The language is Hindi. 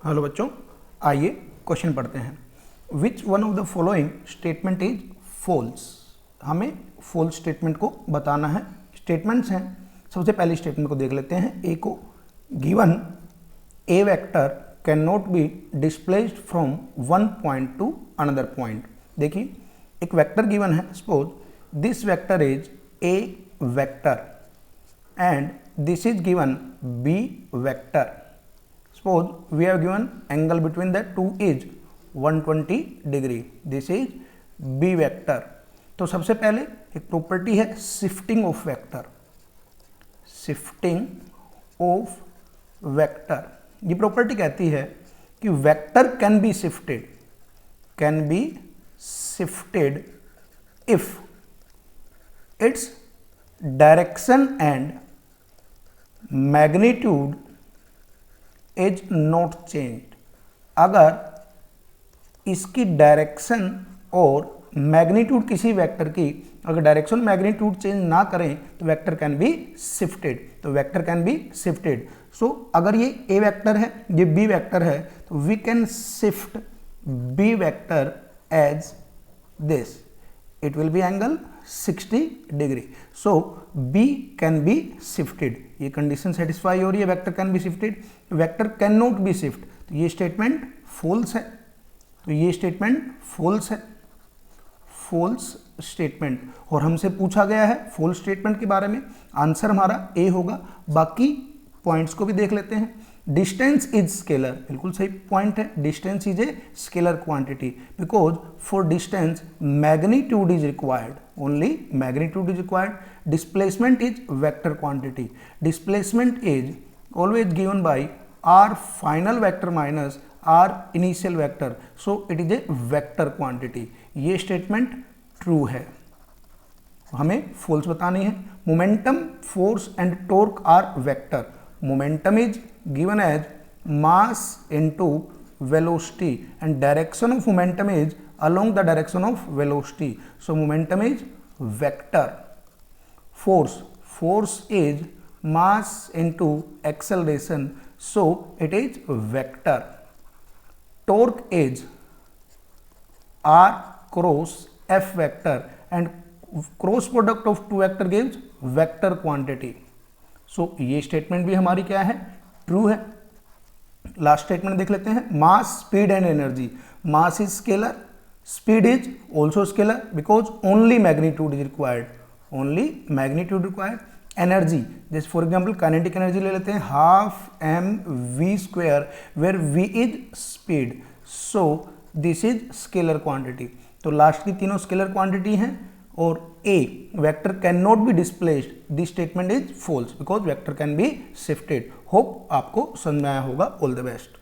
हेलो बच्चों, आइए क्वेश्चन पढ़ते हैं। Which one of the following statement is false. हमें फॉल्स स्टेटमेंट को बताना है। स्टेटमेंट्स हैं, सबसे पहली स्टेटमेंट को देख लेते हैं। ए को given A vector can not be displaced from one point two another point. देखिए, एक वेक्टर गिवन है। Suppose this vector is a vector and this is given b vector. Suppose we have given angle between the two is 120 degree. This is b vector. तो सबसे पहले एक प्रॉपर्टी है shifting of vector. Shifting of vector, ये प्रॉपर्टी कहती है कि vector can be shifted if its direction and magnitude is not changed. अगर इसकी डायरेक्शन और मैग्नीट्यूड किसी वेक्टर की अगर डायरेक्शन मैग्नीट्यूड चेंज ना करें तो वेक्टर कैन बी शिफ्टेड। तो वेक्टर कैन बी शिफ्टेड। सो अगर ये ए वेक्टर है, ये बी वेक्टर है, तो we can shift B vector as this. It will be angle 60 degree. So B can be shifted. ये कंडीशन सेटिस्फाई हो रही है, vector can be shifted. Vector can not be shift, तो ये स्टेटमेंट फॉल्स है। तो ये स्टेटमेंट फॉल्स है, फॉल्स स्टेटमेंट। और हमसे पूछा गया है फॉल्स स्टेटमेंट के बारे में, आंसर हमारा ए होगा। बाकी पॉइंट्स को भी देख लेते हैं। डिस्टेंस इज स्केलर, बिल्कुल सही पॉइंट है। Distance is a scalar quantity because for distance magnitude is required, only magnitude is required. Displacement is vector quantity. Displacement is always given by R final vector minus R initial vector, so it is a vector quantity. ये स्टेटमेंट ट्रू है, हमें फॉल्स बतानी है। Momentum, force and torque are vector. Momentum is given as mass into velocity and direction of momentum is along the direction of velocity. So momentum is vector. Force is mass into acceleration, so it is vector. Torque is R cross F vector and cross product of two vector gives vector quantity. सो ये स्टेटमेंट भी हमारी क्या है, ट्रू है। लास्ट स्टेटमेंट देख लेते हैं। Mass, speed and energy. Mass is scalar, speed is also scalar because only magnitude is required, only magnitude required. Energy, जैसे फॉर एग्जाम्पल काइनेटिक एनर्जी ले लेते हैं, half M V square, where V is speed, so this is scalar quantity. तो लास्ट की तीनों स्केलर क्वांटिटी हैं। और A vector cannot be displaced, this statement is false because vector can be shifted. Hope आपको समझ में आया होगा। All the best.